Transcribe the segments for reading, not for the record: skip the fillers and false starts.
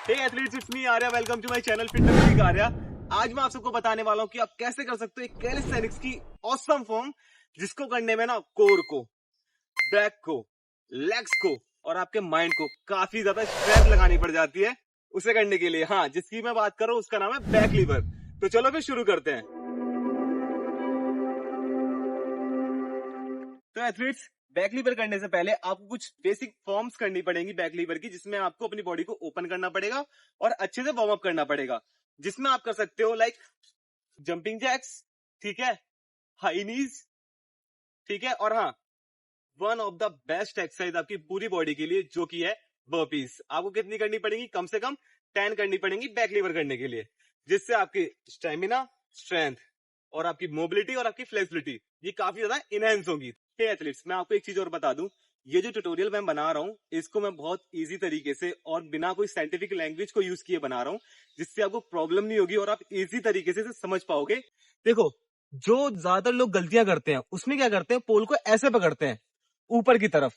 Hey athletes, it's me Arya. Welcome to my channel fitness with Arya. आज मैं आप सबको बताने वाला हूं कि आप कैसे कर सकते हो एक कैलिस्थेनिक्स की ऑसम फॉर्म, जिसको करने में ना कोर को, बैक को, लेग्स को और आपके माइंड को काफी ज्यादा स्ट्रेंथ लगानी पड़ जाती है उसे करने के लिए। हाँ, जिसकी मैं बात कर रहा हूँ उसका नाम है बैक लीवर। तो चलो फिर शुरू करते हैं। तो एथलीट्स, बैक लीवर करने से पहले आपको कुछ बेसिक फॉर्म्स करनी पड़ेंगी बैक लीवर की, जिसमें आपको अपनी बॉडी को ओपन करना पड़ेगा और अच्छे से वार्म अप करना पड़ेगा। जिसमें आप कर सकते हो लाइक जंपिंग जैक्स, ठीक है, हाई नीज, ठीक है, और हाँ, one of the best exercise आपकी पूरी बॉडी के लिए जो कि है बर्पीज। आपको कितनी करनी पड़ेगी? कम से कम 10 करनी पड़ेगी बैक लीवर करने के लिए, जिससे आपकी स्टेमिना, स्ट्रेंथ और आपकी मोबिलिटी और आपकी फ्लेक्सिबिलिटी ये काफी ज्यादा इनहेंस होगी। हे एथलीट्स, मैं आपको एक चीज और बता दूं, ये जो ट्यूटोरियल मैं बना रहा हूँ इसको मैं बहुत इजी तरीके से और बिना कोई साइंटिफिक लैंग्वेज को यूज किए बना रहा हूँ, जिससे आपको प्रॉब्लम नहीं होगी और आप इजी तरीके से समझ पाओगे। देखो, जो ज्यादातर लोग गलतियां करते हैं उसमें क्या करते हैं, पोल को ऐसे पकड़ते हैं ऊपर की तरफ,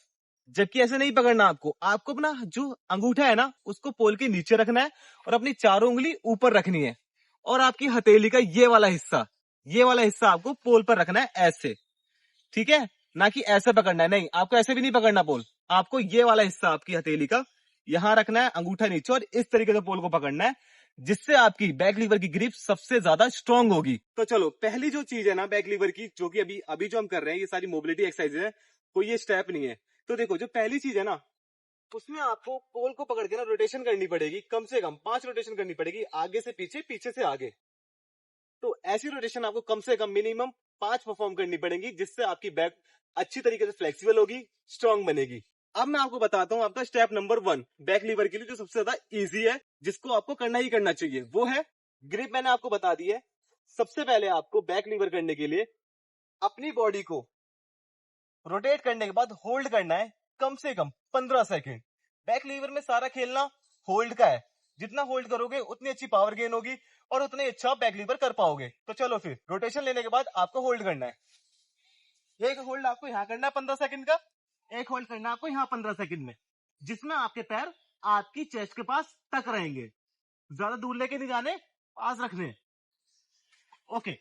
जबकि ऐसे नहीं पकड़ना। आपको अपना जो अंगूठा है ना उसको पोल के नीचे रखना है और अपनी चारों उंगली ऊपर रखनी है, और आपकी हथेली का ये वाला हिस्सा आपको पोल पर रखना है ऐसे, ठीक है, ना कि ऐसे पकड़ना है। नहीं, आपको ऐसे भी नहीं पकड़ना पोल, आपको ये वाला हिस्सा आपकी हथेली का यहां रखना है, अंगूठा नीचे, और इस तरीके से पोल को पकड़ना है, जिससे आपकी बैक लीवर की ग्रिप सबसे ज्यादा स्ट्रांग होगी। तो चलो, पहली जो चीज है ना बैक लीवर की, जो कि अभी अभी जो हम कर रहे हैं, ये सारी मोबिलिटी एक्सरसाइज है, कोई ये स्टेप नहीं है। तो देखो, जो पहली चीज है ना, उसमें आपको पोल को पकड़ के ना रोटेशन करनी पड़ेगी, कम से कम 5 रोटेशन करनी पड़ेगी, आगे से पीछे, पीछे से आगे। तो ऐसी रोटेशन आपको कम से कम मिनिमम 5 परफॉर्म करनी पड़ेगी, जिससे आपकी बैक अच्छी तरीके से फ्लेक्सिबल होगी, स्ट्रांग बनेगी। अब मैं आपको बताता हूं आपका स्टेप नंबर 1 बैक लीवर के लिए, जो सबसे ज्यादा इजी है, जिसको आपको करना ही करना चाहिए, वो है ग्रिप। मैंने आपको बता दी है। सबसे पहले आपको बैक लीवर करने के लिए अपनी बॉडी को रोटेट करने के बाद होल्ड करना है कम से कम 15 सेकेंड। बैक लीवर में सारा खेलना होल्ड का है, जितना होल्ड करोगे उतनी अच्छी पावर गेन होगी और उतने अच्छा बैक लीवर कर पाओगे। तो चलो फिर, रोटेशन लेने के बाद आपको होल्ड करना है। एक होल्ड आपको यहाँ करना है 15 सेकंड का, एक होल्ड करना है आपको यहाँ 15 सेकंड में, जिसमें आपके पैर आपकी चेस्ट के पास तक रहेंगे, ज्यादा दूर लेके नहीं जाने, पास रखने। ओके,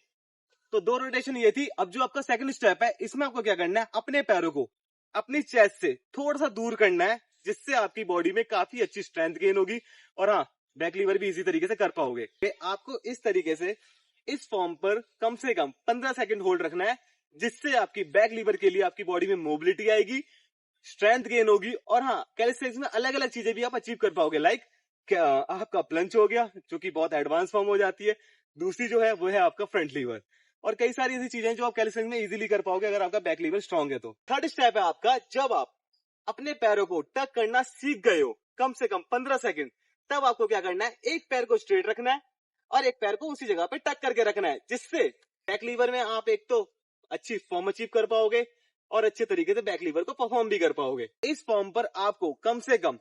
तो 2 रोटेशन ये थी। अब जो आपका सेकंड स्टेप है, इसमें आपको क्या करना है, अपने पैरों को अपनी चेस्ट से थोड़ा सा दूर करना है, जिससे आपकी बॉडी में काफी अच्छी स्ट्रेंथ गेन होगी और हाँ, बैक लीवर भी इजी तरीके से कर पाओगे। आपको इस तरीके से इस फॉर्म पर कम से कम 15 सेकंड होल्ड रखना है, जिससे आपकी बैक लीवर के लिए आपकी बॉडी में मोबिलिटी आएगी, स्ट्रेंथ गेन होगी और हाँ, कैलिस्थेनिक्स में अलग अलग चीजें भी आप अचीव कर पाओगे। लाइक आपका प्लंज हो गया, जो कि बहुत एडवांस फॉर्म हो जाती है। दूसरी जो है वो है आपका फ्रंट लीवर, और कई सारी ऐसी चीजें जो आप कैलिस्थेनिक्स में इजीली कर पाओगे अगर आपका बैक लीवर स्ट्रांग है। तो थर्ड स्टेप है आपका, जब आप अपने पैरों को टक करना सीख गए हो कम से कम 15 सेकंड, तब आपको क्या करना है, एक पैर को स्ट्रेट रखना है और एक पैर को उसी जगह पे टक करके रखना है, जिससे बैक लीवर में आप एक तो अच्छी फॉर्म अचीव कर पाओगे और अच्छे तरीके से बैक लीवर को परफॉर्म भी कर पाओगे। इस फॉर्म पर आपको कम से कम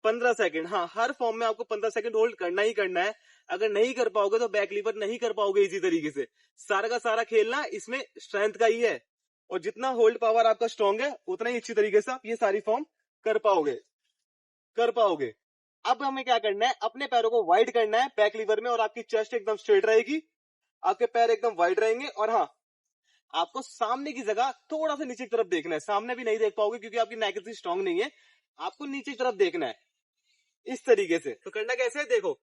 15 सेकंड, हाँ, हर फॉर्म में आपको 15 सेकंड होल्ड करना ही करना है। अगर नहीं कर पाओगे तो बैक लीवर नहीं कर पाओगे इसी तरीके से। सारा का सारा खेलना इसमें स्ट्रेंथ का ही है, और जितना होल्ड पावर आपका स्ट्रांग है उतना ही अच्छी तरीके से आप ये सारी फॉर्म कर पाओगे। अब हमें क्या करना है, अपने पैरों को वाइड करना है बैक लीवर में, और आपकी चेस्ट एकदम स्ट्रेट रहेगी, आपके पैर एकदम वाइड रहेंगे, और हाँ, आपको सामने की जगह थोड़ा सा नीचे की तरफ देखना है। सामने भी नहीं देख पाओगे क्योंकि आपकी नेक इतनी स्ट्रांग नहीं है, आपको नीचे की तरफ देखना है इस तरीके से। तो करना कैसे है, देखो,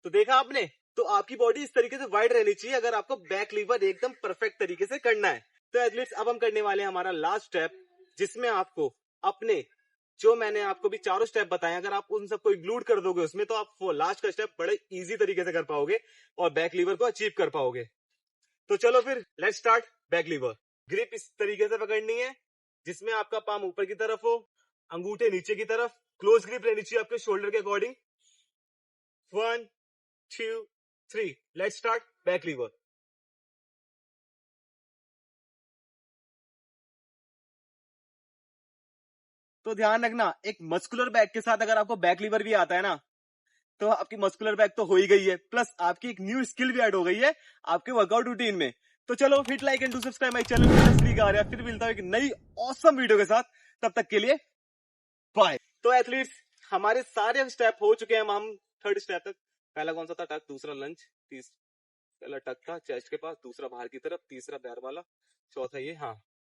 तो देखा आपने, तो आपकी बॉडी इस तरीके से वाइड रहनी चाहिए अगर आपको बैक लीवर एकदम परफेक्ट तरीके से करना है। तो एथलीट्स, अब हम करने वाले हैं हमारा लास्ट स्टेप, जिसमें आपको अपने, जो मैंने आपको भी चारों स्टेप बताए, अगर आप उन सबको इंक्लूड कर दोगे उसमें, तो आप वो लास्ट का स्टेप बड़े इजी तरीके से कर पाओगे और बैक लीवर को अचीव कर पाओगे। तो चलो फिर, let's start back lever. Grip इस तरीके से पकड़नी है, जिसमें आपका पाम ऊपर की तरफ हो, अंगूठे नीचे की तरफ, क्लोज ग्रिप रहनी चाहिए आपके शोल्डर के according. 1 2 3, let's start back lever. तो ध्यान रखना, एक मस्कुलर बैक के साथ अगर आपको बैक लीवर भी आता है ना, तो आपकी मस्कुलर बैक तो हो ही गई है, प्लस आपकी एक न्यू स्किल भी ऐड हो गई है आपके वर्कआउट रूटीन में, तो चलो hit like and do subscribe my channel fitness freak आ रहा है। फिर मिलता है एक नई ऑसम वीडियो के साथ, तब तक के लिए बाय। तो एथलीट्स हमारे सारे स्टेप हो चुके हैं, हम थर्ड स्टेप तक। पहला कौन सा था? टक। दूसरा लंच। पहला टक था चेस्ट के पास, दूसरा बाहर की तरफ, तीसरा बैर वाला, चौथा ये। हाँ